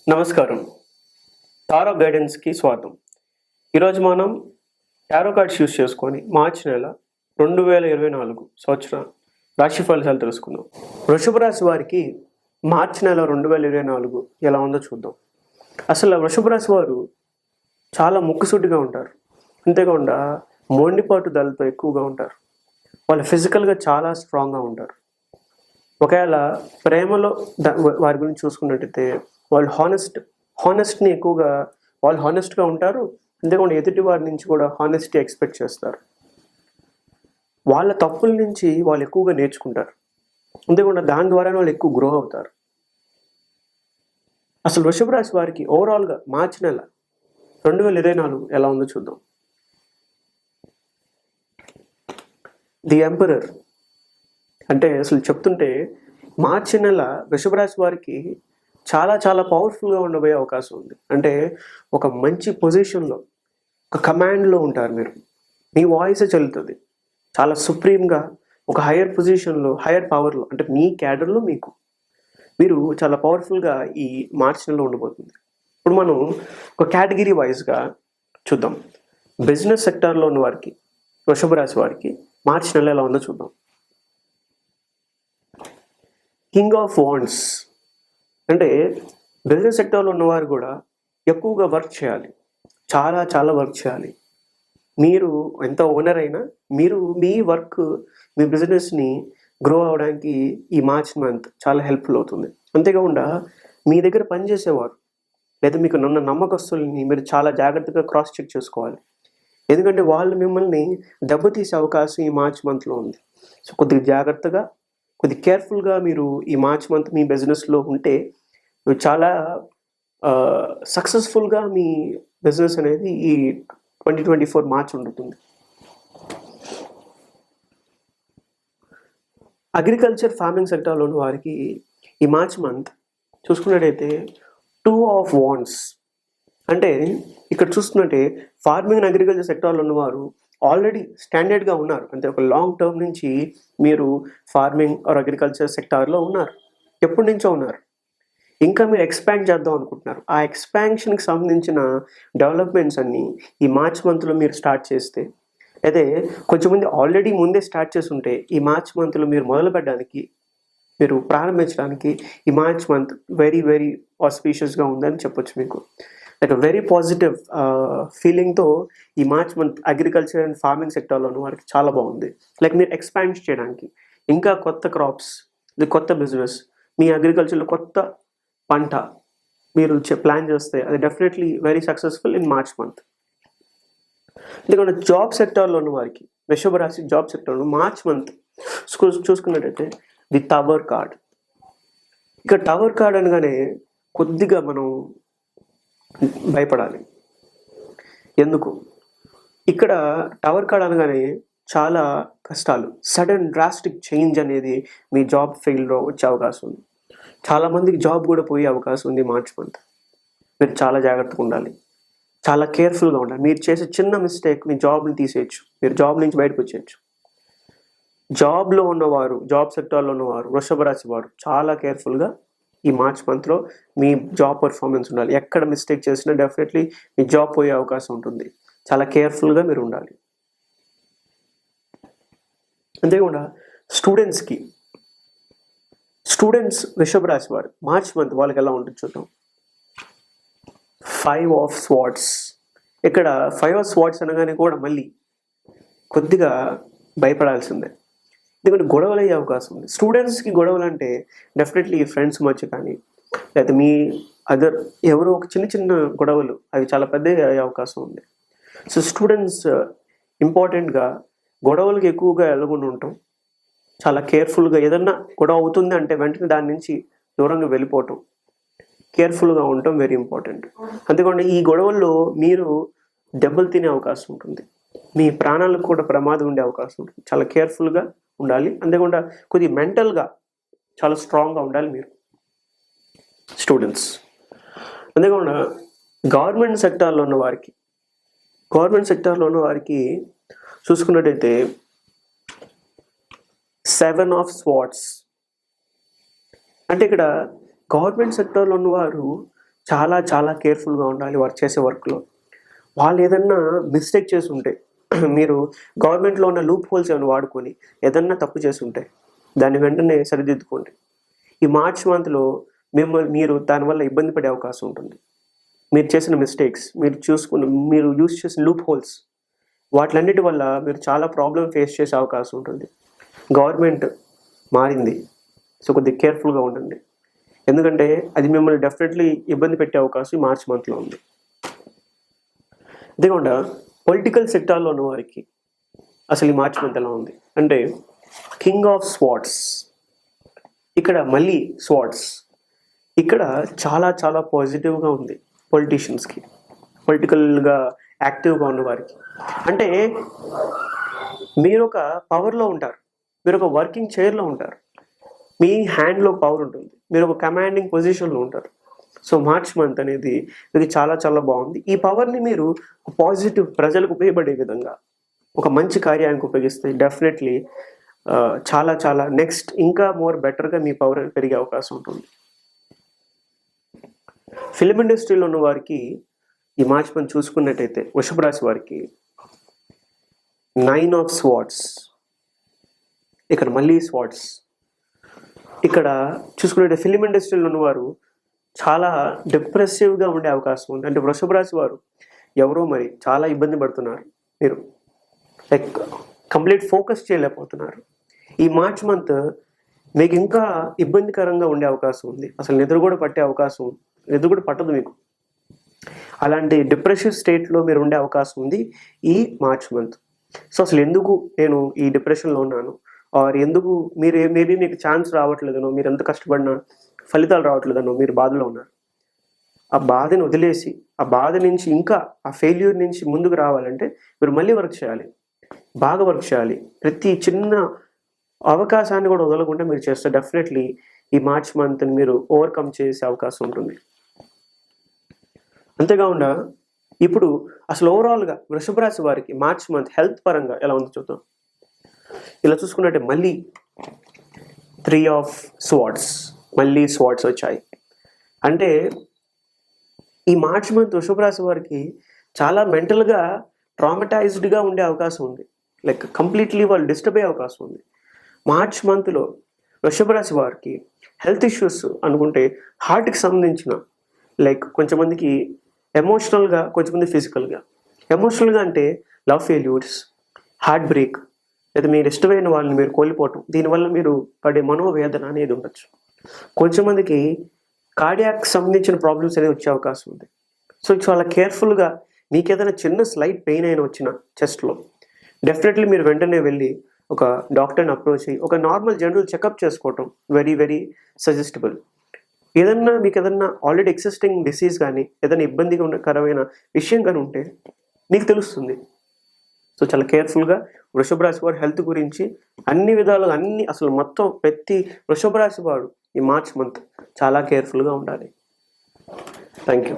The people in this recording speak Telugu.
నమస్కారం. టారో గైడెన్స్‌కి స్వాగతం. ఈరోజు మనం టారో కార్డ్స్ యూజ్ చేసుకొని మార్చి నెల 2024 సంవత్సర రాశి ఫలితాలు తెలుసుకుందాం. వృషభ రాశి వారికి మార్చి నెల 2024 ఎలా ఉందో చూద్దాం. అసలు వృషభ రాశి వారు చాలా ముక్కుసూటిగా ఉంటారు. అంతేకాకుండా మొండిపట్టుదలతో ఎక్కువగా ఉంటారు. వాళ్ళు ఫిజికల్‌గా చాలా స్ట్రాంగ్‌గా ఉంటారు. ఒకవేళ ప్రేమలో వారి గురించి చూసుకున్నట్టయితే వాళ్ళు హానెస్ట్‌ని ఎక్కువగా వాళ్ళు హానెస్ట్‌గా ఉంటారు. అంతేకాకుండా ఎదుటి వారి నుంచి కూడా హానెస్టీ ఎక్స్‌పెక్ట్ చేస్తారు. వాళ్ళ తప్పుల నుంచి వాళ్ళు ఎక్కువగా నేర్చుకుంటారు. అంతేకాకుండా దాని ద్వారానే వాళ్ళు ఎక్కువ గ్రో అవుతారు. అసలు వృషభ రాశి వారికి ఓవరాల్‌గా మార్చి నెల 2024 ఎలా ఉందో చూద్దాం. ది ఎంపరర్ అంటే అసలు చెప్తుంటే మార్చి నెల వృషభ రాశి వారికి చాలా చాలా పవర్ఫుల్గా ఉండబోయే అవకాశం ఉంది. అంటే ఒక మంచి పొజిషన్లో, ఒక కమాండ్లో ఉంటారు మీరు. మీ వాయిసే చెల్లుతుంది. చాలా సుప్రీంగా ఒక హయ్యర్ పొజిషన్లో, హయ్యర్ పవర్లో, అంటే మీ క్యాడర్లో మీరు చాలా పవర్ఫుల్గా ఈ మార్చి నెలలో ఉండబోతుంది. ఇప్పుడు మనం ఒక కేటగిరీ వైజ్గా చూద్దాం. బిజినెస్ సెక్టార్లో ఉన్న వారికి, వృషభ రాశి వారికి మార్చి నెల ఎలా ఉందో చూద్దాం. కింగ్ ఆఫ్ వాండ్స్ అంటే బిజినెస్ సెక్టర్లో ఉన్నవారు కూడా ఎక్కువగా వర్క్ చేయాలి. చాలా చాలా వర్క్ చేయాలి. మీరు ఎంత ఓనర్ అయినా మీరు మీ వర్క్, మీ బిజినెస్ని గ్రో అవ్వడానికి ఈ మార్చ్ మంత్ చాలా హెల్ప్ఫుల్ అవుతుంది. అంతేకాకుండా మీ దగ్గర పనిచేసేవారు లేదా మీకు నమ్మకస్తుల్ని మీరు చాలా జాగ్రత్తగా క్రాస్ చెక్ చేసుకోవాలి. ఎందుకంటే వాళ్ళు మిమ్మల్ని దెబ్బతీసే అవకాశం ఈ మార్చ్ మంత్లో ఉంది. సో కొద్దిగా జాగ్రత్తగా, కొద్దిగా కేర్ఫుల్గా మీరు ఈ మార్చ్ మంత్ మీ బిజినెస్లో ఉంటే మీరు చాలా సక్సెస్ఫుల్గా మీ బిజినెస్ అనేది ఈ 2024 మార్చ్ ఉంటుంది. అగ్రికల్చర్, ఫార్మింగ్ సెక్టార్లో ఉన్న వారికి ఈ మార్చ్ మంత్ చూసుకున్నట్టయితే 2 ఆఫ్ వాండ్స్ అంటే ఇక్కడ చూస్తున్నట్టే ఫార్మింగ్ అండ్ అగ్రికల్చర్ సెక్టార్లో ఉన్నవారు ఆల్రెడీ స్టాండర్డ్గా ఉన్నారు. అంటే ఒక లాంగ్ టర్మ్ నుంచి మీరు ఫార్మింగ్ ఆర్ అగ్రికల్చర్ సెక్టార్లో ఉన్నారు. ఎప్పటి నుంచో ఉన్నారు. ఇంకా మీరు ఎక్స్పాండ్ చేద్దాం అనుకుంటున్నారు. ఆ ఎక్స్పాన్షన్కి సంబంధించిన డెవలప్మెంట్స్ అన్నీ ఈ మార్చ్ మంత్లో మీరు స్టార్ట్ చేస్తే, అయితే కొంచెంమంది ఆల్రెడీ ముందే స్టార్ట్ చేసి ఉంటే ఈ మార్చ్ మంత్లో మీరు మీరు ప్రారంభించడానికి ఈ మార్చ్ మంత్ వెరీ వెరీ ఆస్పీషియస్గా ఉందని చెప్పొచ్చు. మీకు లైక్ వెరీ పాజిటివ్ ఫీలింగ్తో ఈ March month agriculture and farming సెక్టార్లో ఉన్న వారికి చాలా బాగుంది. లైక్ మీరు ఎక్స్పాండ్ చేయడానికి ఇంకా కొత్త క్రాప్స్, కొత్త బిజినెస్, మీ అగ్రికల్చర్లో కొత్త పంట మీరు ప్లాన్ చేస్తే అది definitely very successful in March month. ఎందుకంటే జాబ్ సెక్టార్లో ఉన్న వారికి, వృషభ రాశి జాబ్ సెక్టార్లో మార్చ్ మంత్ చూసుకున్నట్టయితే ది టవర్ కార్డ్. ఇక టవర్ కార్డ్ అనగానే కొద్దిగా మనం భయపడాలి. ఎందుకు? ఇక్కడ టవర్ కార్డ్ అనగానే చాలా కష్టాలు, సడన్ డ్రాస్టిక్ చేంజ్ అనేది మీ జాబ్ ఫీల్డ్లో వచ్చే అవకాశం ఉంది. చాలామందికి జాబ్ కూడా పోయే అవకాశం ఉంది మార్చ్ మంత్. మీరు చాలా జాగ్రత్తగా ఉండాలి, చాలా కేర్ఫుల్గా ఉండాలి. మీరు చేసే చిన్న మిస్టేక్ మీ జాబ్ని తీసేయచ్చు, మీరు జాబ్ నుంచి బయటకు వచ్చేయచ్చు. జాబ్లో ఉన్నవారు, జాబ్ సెక్టార్లో ఉన్నవారు, వృషభ రాశి వారు చాలా కేర్ఫుల్గా ఈ మార్చ్ మంత్లో మీ జాబ్ పర్ఫార్మెన్స్ ఉండాలి. ఎక్కడ మిస్టేక్ చేసినా డెఫినెట్లీ మీ జాబ్ పోయే అవకాశం ఉంటుంది. చాలా కేర్ఫుల్గా మీరు ఉండాలి. అంతేకాకుండా స్టూడెంట్స్ వృషభ రాశి వారు మార్చ్ మంత్ వాళ్ళకి ఎలా ఉంటుంది చూద్దాం. 5 ఆఫ్ స్వార్డ్స్. ఇక్కడ 5 ఆఫ్ స్వార్డ్స్ అనగానే కూడా మళ్ళీ కొద్దిగా భయపడాల్సిందే. ఎందుకంటే గొడవలు అయ్యే అవకాశం ఉంది. స్టూడెంట్స్కి గొడవలు అంటే డెఫినెట్లీ ఫ్రెండ్స్ మధ్య కానీ, లేదా మీ ఎవరో ఒక చిన్న చిన్న గొడవలు అవి చాలా పెద్దగా అయ్యే అవకాశం ఉంది. సో స్టూడెంట్స్ ఇంపార్టెంట్గా గొడవలకి ఎక్కువగా వెళ్ళకుండా ఉంటాం. చాలా కేర్ఫుల్గా, ఏదన్నా గొడవ అవుతుంది అంటే వెంటనే దాని నుంచి దూరంగా వెళ్ళిపోవటం, కేర్ఫుల్గా ఉండటం వెరీ ఇంపార్టెంట్. అంతేకాకుండా ఈ గొడవల్లో మీరు దెబ్బలు తినే అవకాశం ఉంటుంది. మీ ప్రాణాలకు కూడా ప్రమాదం ఉండే అవకాశం ఉంటుంది. చాలా కేర్ఫుల్గా ఉండాలి. అంతేకాకుండా కొద్దిగా మెంటల్గా చాలా స్ట్రాంగ్గా ఉండాలి మీరు స్టూడెంట్స్. అంతేకాకుండా గవర్నమెంట్ సెక్టార్లో ఉన్న వారికి చూసుకున్నట్టయితే 7 ఆఫ్ స్వార్డ్స్. అంటే ఇక్కడ గవర్నమెంట్ సెక్టార్లో ఉన్నవారు చాలా చాలా కేర్ఫుల్గా ఉండాలి వర్క్ చేసే వర్క్లో. వాళ్ళు ఏదన్నా మిస్టేక్ చేసి ఉంటే మీరు గవర్నమెంట్లో ఉన్న లూప్ హోల్స్ ఏమైనా వాడుకొని ఏదన్నా తప్పు చేసి ఉంటే దాన్ని వెంటనే సరిదిద్దుకోండి. ఈ మార్చ్ మంత్లో మీరు దానివల్ల ఇబ్బంది పడే అవకాశం ఉంటుంది. మీరు చేసిన మిస్టేక్స్, మీరు యూజ్ చేసిన లూప్ హోల్స్, వాటిలన్నిటి వల్ల మీరు చాలా ప్రాబ్లం ఫేస్ చేసే అవకాశం ఉంటుంది. గవర్నమెంట్ మారింది, సో కొద్దిగా కేర్ఫుల్గా ఉండండి. ఎందుకంటే అది మిమ్మల్ని డెఫినెట్లీ ఇబ్బంది పెట్టే అవకాశం ఈ మార్చ్ మంత్లో ఉంది. అంతేకాకుండా పొలిటికల్ సెక్టార్లో ఉన్న వారికి అసలు ఈ మార్చ్ మంత్ ఎలా ఉంది అంటే, కింగ్ ఆఫ్ స్వార్డ్స్, ఇక్కడ మళ్ళీ స్వార్డ్స్, ఇక్కడ చాలా చాలా పాజిటివ్గా ఉంది పొలిటీషియన్స్కి, పొలిటికల్గా యాక్టివ్గా ఉన్న వారికి. అంటే మీరు ఒక పవర్లో ఉంటారు, మీరు ఒక వర్కింగ్ చైర్లో ఉంటారు, మీ హ్యాండ్లో పవర్ ఉంటుంది, మీరు ఒక కమాండింగ్ పొజిషన్లో ఉంటారు. సో మార్చ్ మంత్ అనేది ఇది చాలా చాలా బాగుంది. ఈ పవర్ని మీరు పాజిటివ్, ప్రజలకు ఉపయోగపడే విధంగా ఒక మంచి కార్యానికి ఉపయోగిస్తే డెఫినెట్లీ చాలా చాలా నెక్స్ట్ ఇంకా మోర్ బెటర్గా మీ పవర్ పెరిగే అవకాశం ఉంటుంది. ఫిలిం ఇండస్ట్రీలో ఉన్న వారికి ఈ మార్చ్ మంత్ చూసుకున్నట్టయితే వృషభ రాశి వారికి 9 ఆఫ్ స్వార్డ్స్, ఇక్కడ మళ్ళీ స్వార్డ్స్. ఇక్కడ చూసుకున్నట్టే ఫిలిం ఇండస్ట్రీలో ఉన్నవారు చాలా డిప్రెసివ్గా ఉండే అవకాశం ఉంది. అంటే వృషభ రాశి వారు ఎవరో మరి చాలా ఇబ్బంది పడుతున్నారు, మీరు లైక్ కంప్లీట్ ఫోకస్ చేయలేకపోతున్నారు. ఈ మార్చ్ మంత్ మీకు ఇంకా ఇబ్బందికరంగా ఉండే అవకాశం ఉంది. అసలు నిద్ర కూడా పట్టదు మీకు. అలాంటి డిప్రెసివ్ స్టేట్లో మీరు ఉండే అవకాశం ఉంది ఈ మార్చ్ మంత్. సో అసలు ఎందుకు నేను ఈ డిప్రెషన్లో ఉన్నాను, ఆర్ ఎందుకు మేబీ మీకు ఛాన్స్ రావట్లేదనో, మీరు ఎంత కష్టపడినా ఫలితాలు రావట్లేదనో మీరు బాధలో ఉన్నారు. ఆ బాధని వదిలేసి, ఆ బాధ నుంచి ఇంకా ఆ ఫెయిల్యూర్ నుంచి ముందుకు రావాలంటే మీరు మళ్ళీ వర్క్ చేయాలి, బాగా వర్క్ చేయాలి. ప్రతి చిన్న అవకాశాన్ని కూడా వదలకుండా మీరు చేస్తే డెఫినెట్లీ ఈ మార్చ్ మంత్ని మీరు ఓవర్కమ్ చేసే అవకాశం ఉంటుంది. అంతేకాకుండా ఇప్పుడు అసలు ఓవరాల్గా వృషభ రాశి వారికి మార్చ్ మంత్ హెల్త్ పరంగా ఎలా ఉందో చూద్దాం. ఇలా చూసుకున్నట్టే మళ్ళీ 3 ఆఫ్ స్వార్డ్స్, మళ్ళీ స్వార్డ్స్ వచ్చాయి. అంటే ఈ మార్చ్ మంత్ వృషభ రాశి వారికి చాలా మెంటల్గా ట్రామటైజ్డ్గా ఉండే అవకాశం ఉంది. లైక్ కంప్లీట్లీ వాళ్ళు డిస్టర్బ్ అయ్యే అవకాశం ఉంది. మార్చ్ మంత్లో వృషభ రాశి వారికి హెల్త్ ఇష్యూస్ అనుకుంటే హార్ట్కి సంబంధించిన, లైక్ కొంచెంమందికి ఎమోషనల్గా, కొంచెంమంది ఫిజికల్గా. ఎమోషనల్గా అంటే లవ్ ఫెయిల్యూర్స్, హార్ట్ బ్రేక్, లేదా మీరు ఇష్టమైన వాళ్ళని మీరు కోల్పోవటం, దీనివల్ల మీరు పడే మనోవేదన అనేది ఉండొచ్చు. కొంచెంమందికి కార్డియాక్ సంబంధించిన ప్రాబ్లమ్స్ అనేది వచ్చే అవకాశం ఉంది. సో చాలా కేర్ఫుల్గా మీకు ఏదైనా చిన్న స్లైట్ పెయిన్ అయినా వచ్చిన చెస్ట్లో డెఫినెట్లీ మీరు వెంటనే వెళ్ళి ఒక డాక్టర్ని అప్రోచ్ అయ్యి ఒక నార్మల్ జనరల్ చెకప్ చేసుకోవటం వెరీ వెరీ సజెస్టబుల్. మీకు ఏదన్నా ఆల్రెడీ ఎగ్జిస్టింగ్ డిసీజ్ కానీ ఏదైనా ఇబ్బందికరమైన విషయం కానీ ఉంటే మీకు తెలుస్తుంది. సో చాలా కేర్ఫుల్గా వృషభ రాశి వారి హెల్త్ గురించి అన్ని విధాలుగా అసలు మొత్తం ప్రతి వృషభ రాశి వాడు ఈ మార్చ్ మంత్ చాలా కేర్ఫుల్గా ఉండాలి. Thank you.